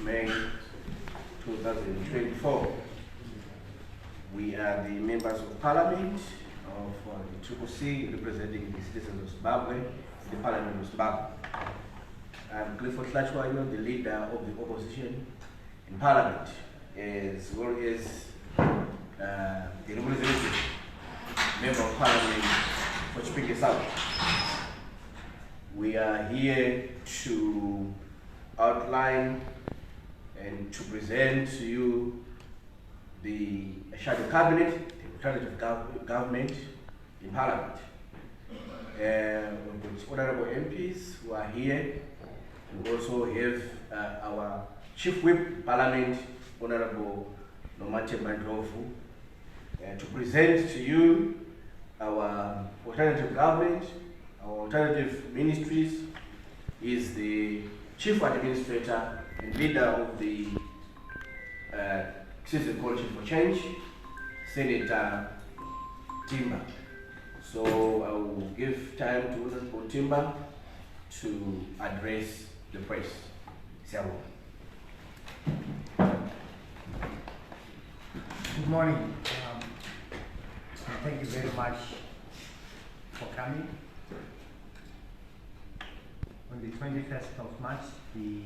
May 2024. We are the members of Parliament of the CCC representing the citizens of Zimbabwe, the Parliament of Zimbabwe. I'm Clifford Hlachwayo, the leader of the opposition in Parliament, as well as the representative member of Parliament for Chipinge South. We are here to outline and to present to you the shadow cabinet, the alternative government in Parliament. We've got honorable MPs who are here. We also have our Chief Whip in Parliament, Honorable Nomate Mandrovu, to present to you our alternative government. Our alternative ministries is the Chief Administrator and leader of the Citizen Coalition for Change, Senator Timba. So I will give time to Honorable Timba to address the press. Good morning. Thank you very much for coming. On the 21st of March, the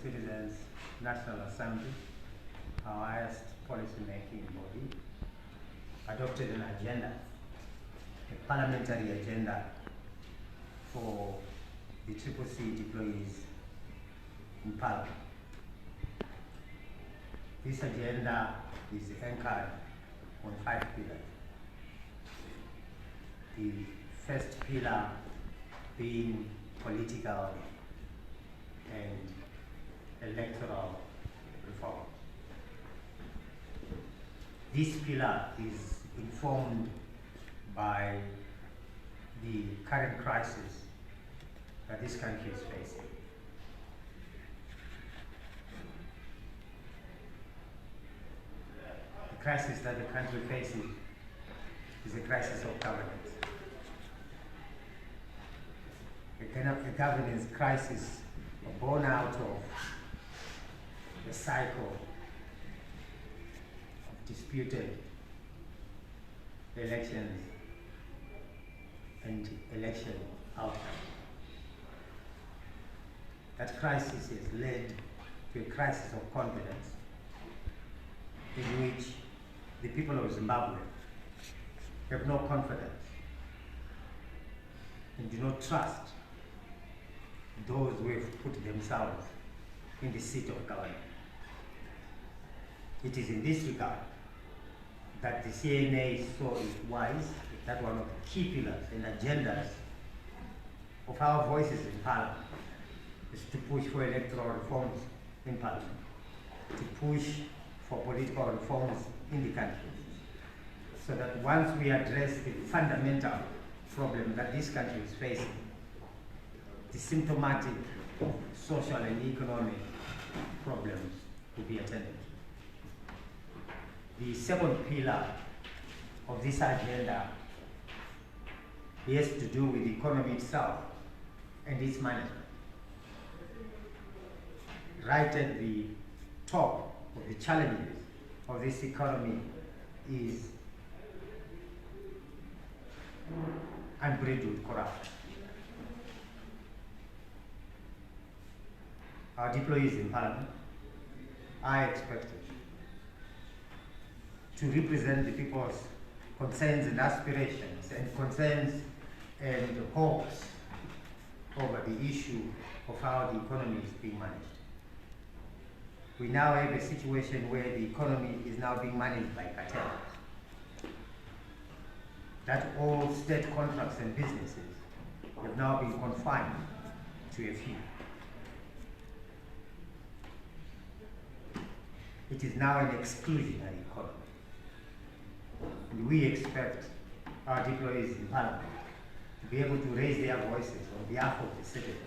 Citizens National Assembly, our highest policy-making body, adopted an agenda, a parliamentary agenda for the CCC deployees in Parliament. This agenda is anchored on 5 pillars. The first pillar being political and electoral reform. This pillar is informed by the current crisis that this country is facing. The crisis that the country faces is a crisis of governance. A governance crisis born out of the cycle of disputed elections and election outcomes. That crisis has led to a crisis of confidence in which the people of Zimbabwe have no confidence and do not trust those who have put themselves in the seat of government. It is in this regard that the CNA saw it wise that one of the key pillars and agendas of our voices in Parliament is to push for electoral reforms in Parliament, to push for political reforms in the country, so that once we address the fundamental problem that this country is facing, the symptomatic social and economic problems will be attended to. The second pillar of this agenda has to do with the economy itself and its management. Right at the top of the challenges of this economy is unbridled corruption. Our deployees in Parliament are expected to represent the people's concerns and aspirations and concerns and hopes over the issue of how the economy is being managed. We now have a situation where the economy is now being managed by cartels. That all state contracts and businesses have now been confined to a few. It is now an exclusionary economy. And we expect our deployees in Parliament to be able to raise their voices on behalf of the citizens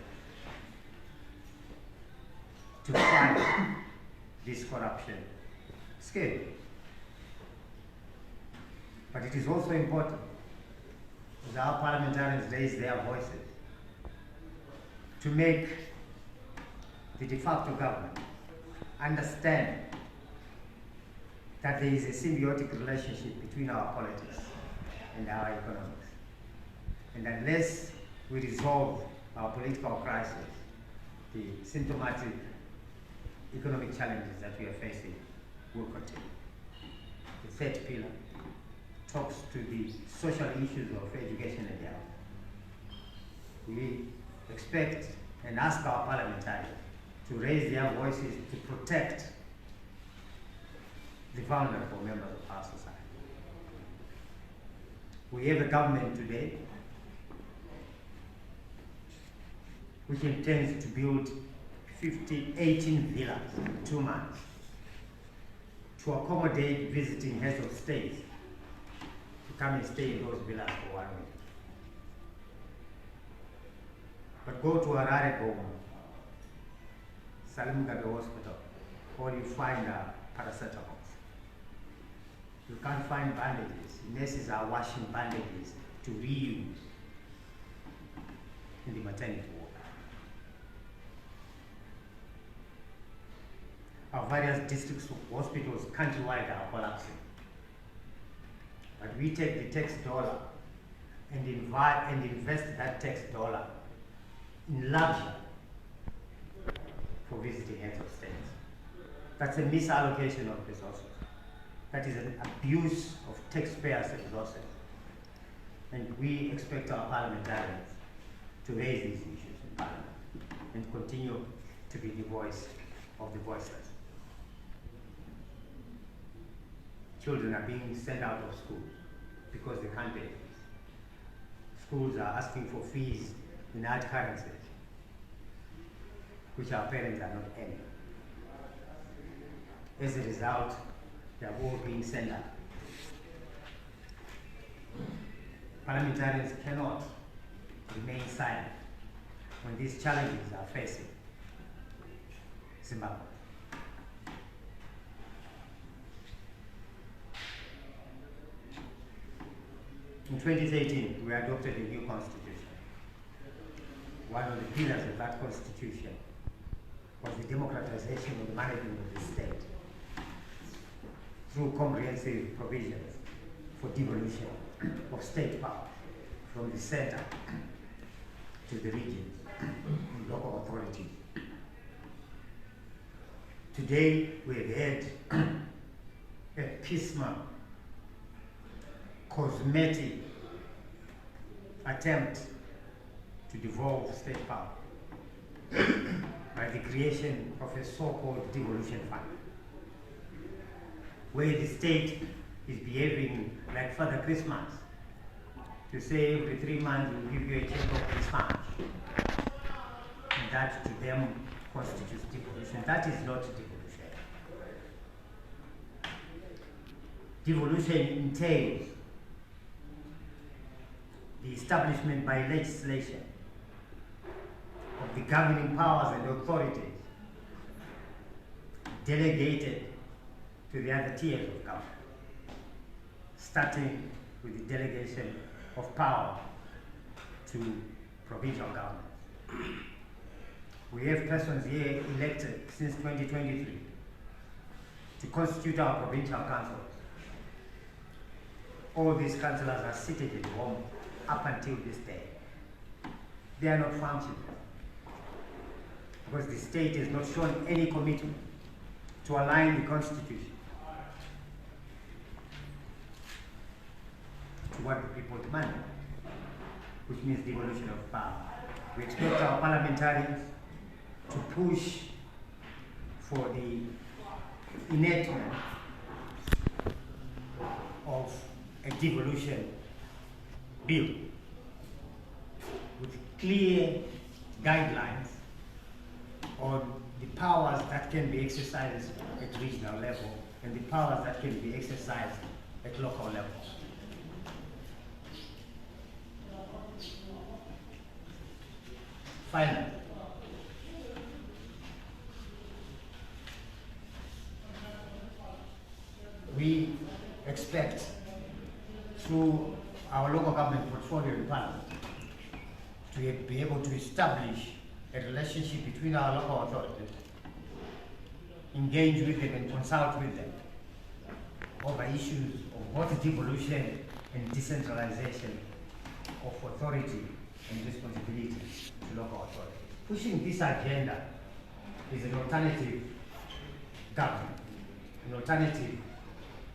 to fight this corruption scale. But it is also important, as our parliamentarians raise their voices, to make the de facto government, understand that there is a symbiotic relationship between our politics and our economics. And unless we resolve our political crisis, the symptomatic economic challenges that we are facing will continue. The third pillar talks to the social issues of education and health. We expect and ask our parliamentarians to raise their voices to protect the vulnerable members of our society. We have a government today which intends to build 18 villas in 2 months to accommodate visiting heads of state to come and stay in those villas for 1 week. But go to Harare Boma, Salim Mugabe Hospital, all you find are paracetamols. You can't find bandages. Nurses are washing bandages to reuse in the maternity ward. Our various districts hospitals countrywide are collapsing. But we take the tax dollar and invest that tax dollar in luxury for visiting heads of state. That's a misallocation of resources. That is an abuse of taxpayers' resources. And we expect our parliamentarians to raise these issues in Parliament and continue to be the voice of the voiceless. Children are being sent out of schools because they can't pay fees. Schools are asking for fees in hard currencies, which our parents are not earning. As a result, they are all being sent out. Parliamentarians cannot remain silent when these challenges are facing Zimbabwe. In 2013, we adopted a new constitution. One of the pillars of that constitution was the democratization of the management of the state through comprehensive provisions for devolution of state power from the center to the regions and local authorities. Today, we have had a piecemeal, cosmetic attempt to devolve state power by the creation of a so-called devolution fund, where the state is behaving like Father Christmas to say every 3 months we'll give you a check of this much. And that to them constitutes devolution. That is not devolution. Devolution entails the establishment by legislation of the governing powers and authorities delegated to the other tiers of government, starting with the delegation of power to provincial governments. We have persons here elected since 2023 to constitute our provincial councils. All these councillors are seated at home up until this day. They are not functioning because the state has not shown any commitment to align the constitution to what the people demand, which means devolution of power. We expect our parliamentarians to push for the enactment of a devolution bill with clear guidelines on the powers that can be exercised at regional level and the powers that can be exercised at local level. Finally, we expect through our local government portfolio in Parliament to be able to establish a relationship between our local authorities, engage with them and consult with them over issues of both devolution and decentralization of authority and responsibility to local authorities. Pushing this agenda is an alternative government, an alternative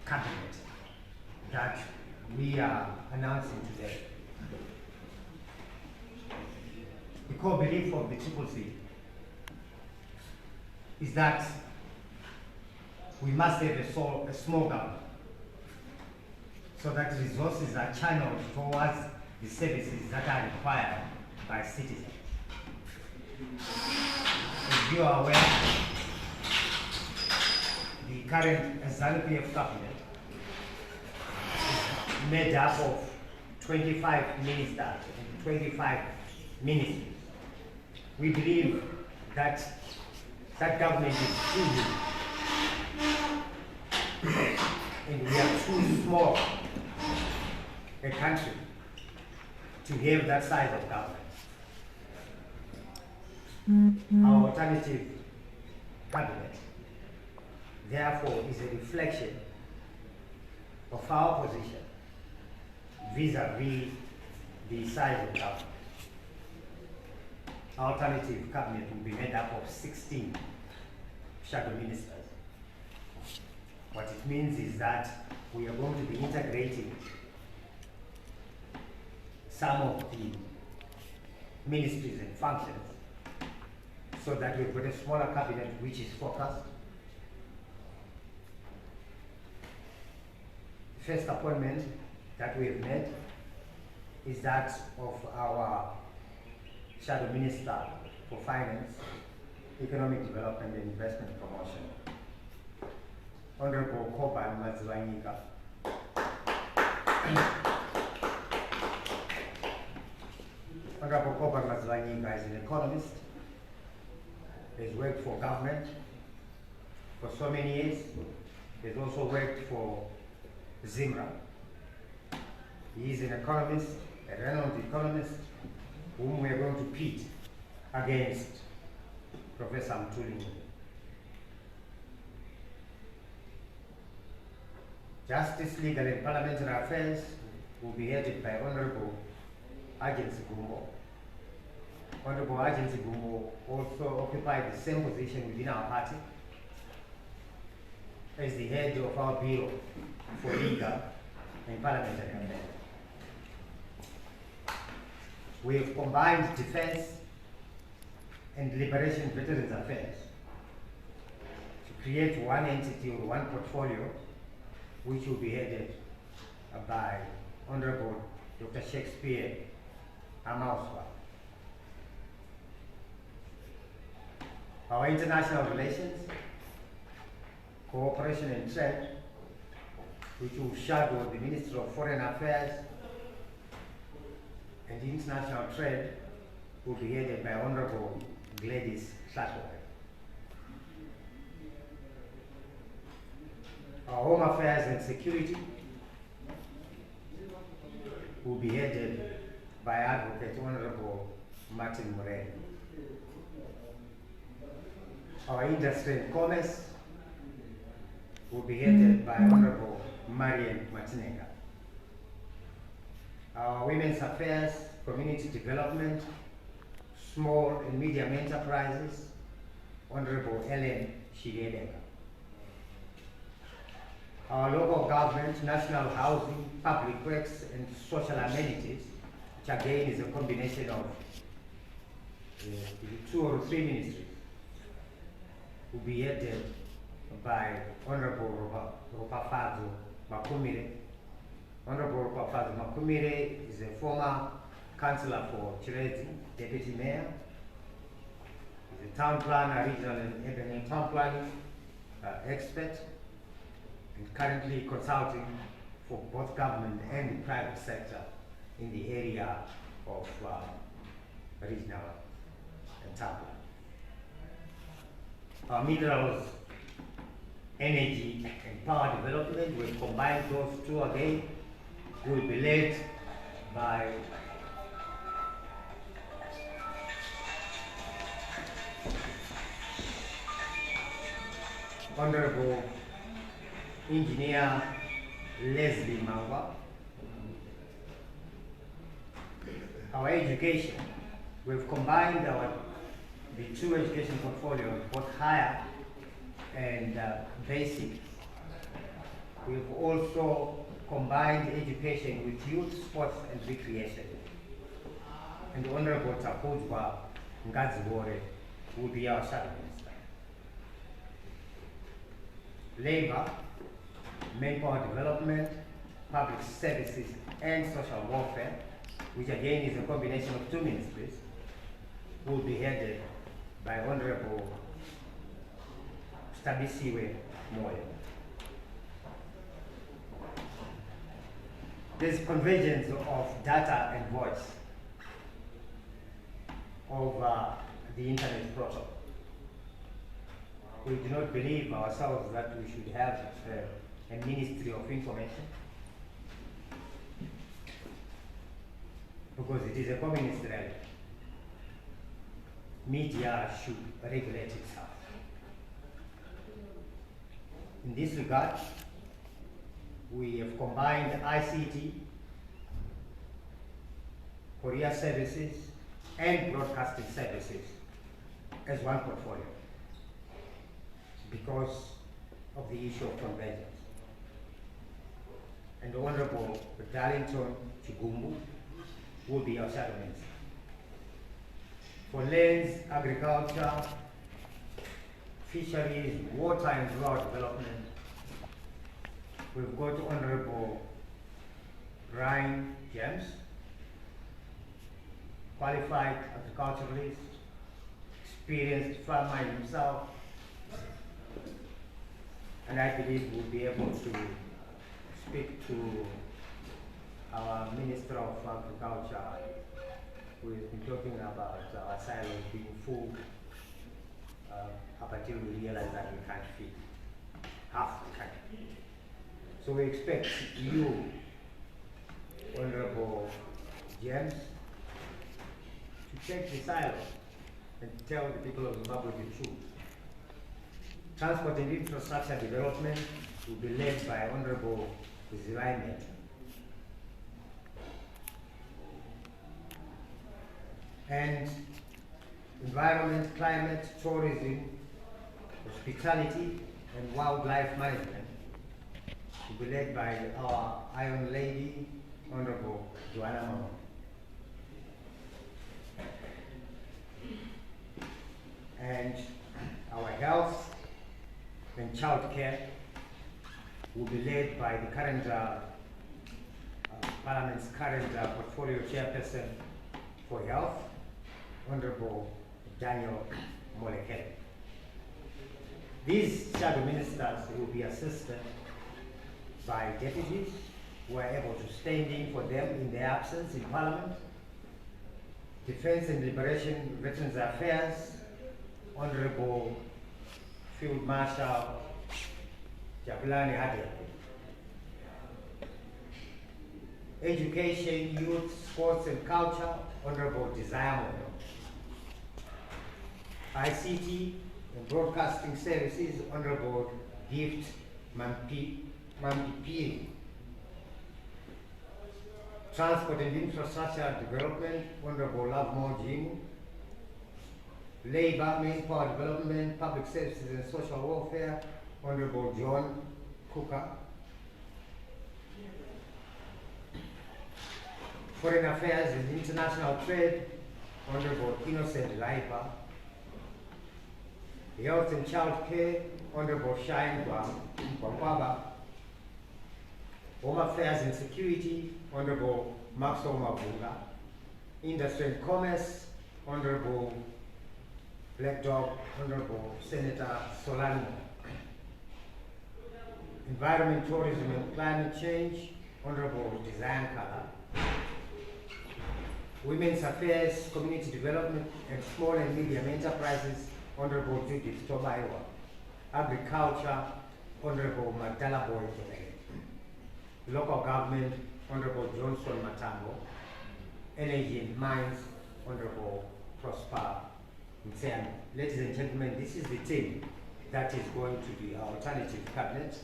cabinet that we are announcing today. The core belief of the CCC is that we must have a small government so that resources are channeled towards the services that are required by citizens. As you are aware, the current ZANU-PF cabinet is made up of 25 ministers and 25 ministries. We believe that that government is too big, and we are too small a country to have that size of government. Our alternative cabinet, therefore, is a reflection of our position vis-a-vis the size of government. Our alternative cabinet will be made up of 16 shadow ministers. What it means is that we are going to be integrating some of the ministries and functions so that we've got a smaller cabinet which is focused. The first appointment that we have made is that of our Shadow Minister for Finance, Economic Development and Investment Promotion, Honorable Koban Mazwanyika. Honorable Koban Mazwanyika is an economist. He's worked for government for so many years. He's also worked for Zimra. He is an economist, a renowned economist, whom we are going to pit against Professor Mtuli. Justice, Legal and Parliamentary Affairs will be headed by Honorable Agency Gumbo. Honorable Agency Gumbo also occupied the same position within our party as the head of our Bureau for Legal and Parliamentary Affairs. We have combined Defense and Liberation Veterans Affairs to create one entity or one portfolio which will be headed by Honorable Dr. Shakespeare Amauswa. Our international relations, cooperation and trade, which will shadow the Minister of Foreign Affairs, and international trade will be headed by Honorable Gladys Shatwell. Our Home Affairs and Security will be headed by Advocate Honorable Martin Moreno. Our Industry and Commerce will be headed by Honorable Marian Martinega. Our Women's Affairs, Community Development, Small and Medium Enterprises, Honorable Ellen Shigedega. Our Local Government, National Housing, Public Works and Social Amenities, which again is a combination of 2 or 3 ministries, will be headed by Honorable Ropafazo Makumire. Honorable Ropafazo Makumire is a former councillor for Chirezi, deputy mayor. He's a town planner, regional and urban town planning expert, and currently consulting for both government and the private sector in the area of regional and town planning. Our minerals, energy and power development, will combine those two again, will be led by Honorable Engineer Leslie Mangwa. Our education, we've combined the two education portfolios, both higher and basic. We've also combined education with youth, sports and recreation. And Honorable Tapuzwa Ngadzibore will be our shadow minister. Labor, manpower development, public services and social welfare, which again is a combination of two ministries, will be headed by Honorable Stabisiwe Moyo. There's convergence of data and voice of the internet protocol. We do not believe ourselves that we should have a Ministry of Information, because it is a communist reality. Media should regulate itself. In this regard, we have combined ICT, courier services, and broadcasting services as one portfolio because of the issue of convergence. And Honorable Darlington Chigumbu will be our shadow minister. For lands, agriculture, fisheries, water and rural development, we've got Honorable Brian James, qualified agriculturalist, experienced farmer himself, and I believe we'll be able to speak to our Minister of Agriculture, who has been talking about our silos being full up until we realize that we can't feed half the country. So we expect you, Honorable James, to take the silo and tell the people of Zimbabwe the truth. Transport and infrastructure development will be led by Honorable Zilaimet. And environment, climate, tourism, hospitality, and wildlife management will be led by our Iron Lady, Honorable Joanna Mama. And our health and child care will be led by the current Parliament's current portfolio chairperson for health, Honorable Daniel Molekele. These shadow ministers will be assisted by deputies who are able to stand in for them in their absence in Parliament. Defense and Liberation, Veterans Affairs, Honorable Field Marshal Jabulani Hadia. Education, Youth, Sports and Culture, Honorable Desire Moyo. ICT and Broadcasting Services, Honorable Gift Mampipiri. Transport and Infrastructure Development, Honorable Lovemore Jimu. Labor, Manpower Development, Public Services and Social Welfare, Honorable John Cooker. Foreign Affairs and International Trade, Honorable Innocent Laipa. Health and Child Care, Honorable Shine Gwamba. Home Affairs and Security, Honorable Maxwell Mavunga. Industry and Commerce, Honorable Black Dog, Honorable Senator Solano. Environment, Tourism and Climate Change, Honorable Design Kala. Women's Affairs, Community Development and Small and Medium Enterprises, Honorable Judith Tobaiwa. Agriculture, Honorable Magdala Boy. Local Government, Honorable Johnson Matango. Energy and Mines, Honorable Prosper Mtseano. Ladies and gentlemen, this is the team that is going to be our alternative cabinet.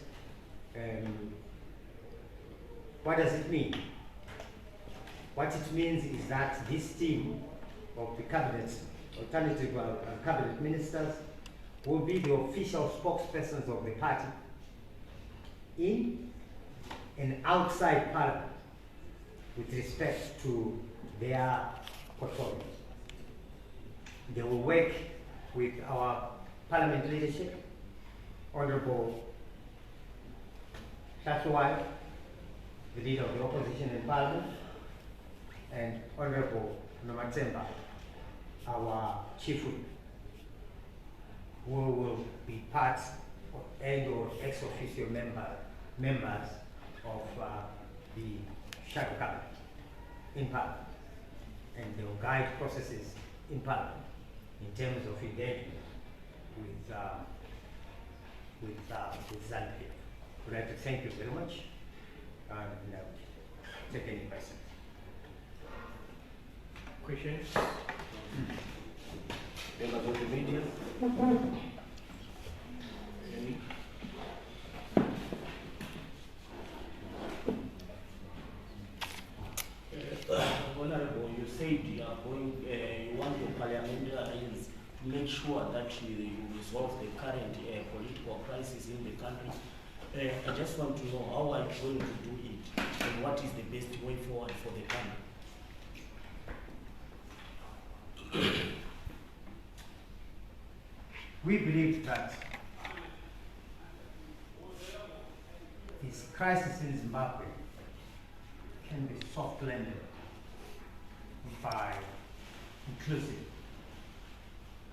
What does it mean? What it means is that this team of the cabinet, alternative cabinet ministers, will be the official spokespersons of the party in and outside Parliament with respect to their portfolios. They will work with our Parliament leadership, Honourable Shashwai, the leader of the opposition in Parliament, and Honourable Nomatemba, our chief whip, who will be part and or ex officio members of the shadow cabinet in Parliament, and they will guide processes in Parliament in terms of engagement with Zambia. I'd like to thank you very much, and I'll take any questions. Questions? Members of the media? Any? Honorable, you said you are going, you want the parliamentarians to make sure that you resolve the current political crisis in the country. I just want to know how are you going to do it, and what is the best way forward for the country? We believe that this crisis in Zimbabwe can be soft-landed by inclusive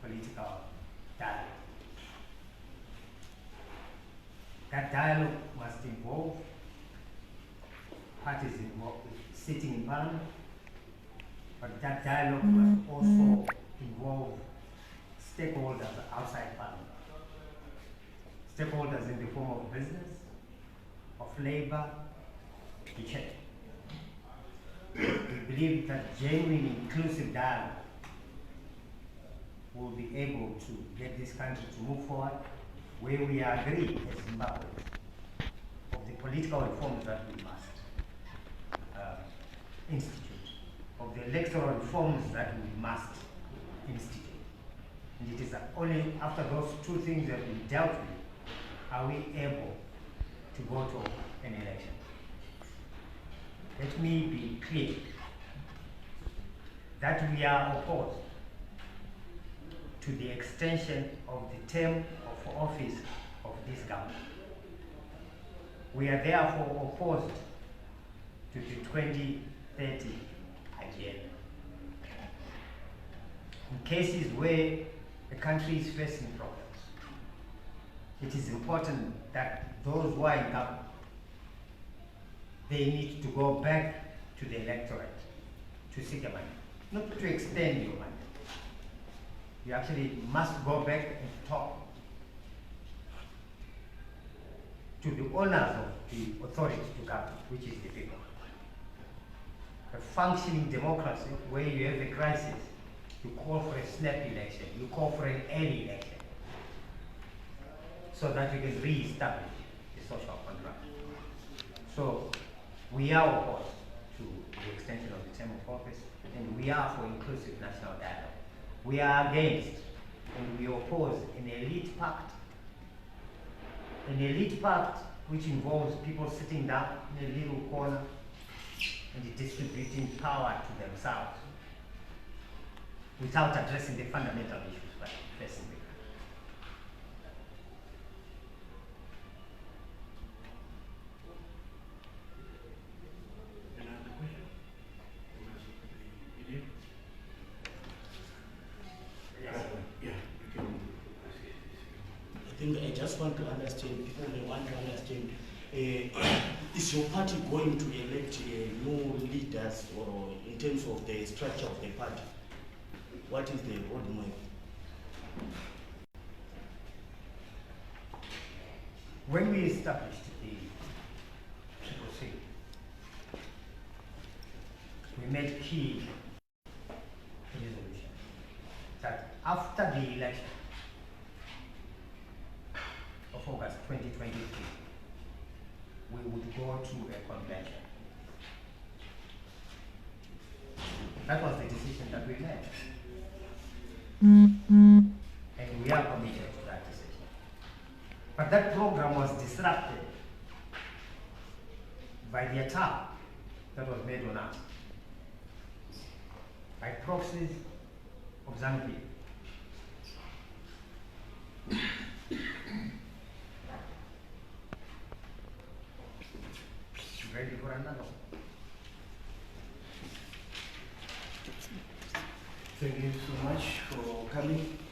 political dialogue. That dialogue must involve parties sitting in Parliament, but that dialogue must also involve stakeholders outside Parliament. Stakeholders in the form of business, of labor, etc. We believe that genuine inclusive dialogue will be able to get this country to move forward where we agree as Zimbabwe of the political reforms that we must institute, of the electoral reforms that we must institute. And it is only after those two things have been dealt with are we able to go to an election. Let me be clear that we are opposed to the extension of the term of office of this government. We are therefore opposed to the 2030 agenda. In cases where the country is facing problems, it is important that those who are in government, they need to go back to the electorate to seek a mandate, not to extend your mandate. You actually must go back and talk to the owners of the authority to govern, which is the people. A functioning democracy where you have a crisis, you call for a snap election, you call for an early election, so that you can re-establish the social contract. So we are opposed to the extension of the term of office, and we are for inclusive national dialogue. We are against and we oppose an elite pact which involves people sitting down in a little corner and distributing power to themselves without addressing the fundamental issues facing the country. Another question? Yes. Yeah, you can. I think I just want to understand, people may want to understand, is your party going to elect new leaders, or in terms of the structure of the party? What is the roadmap? When we established the CCC, we made key resolution that after the election, 2023, we would go to a convention. That was the decision that we made. And we are committed to that decision. But that program was disrupted by the attack that was made on us by proxies of Zambia. Ready for another one? Thank you so much for coming.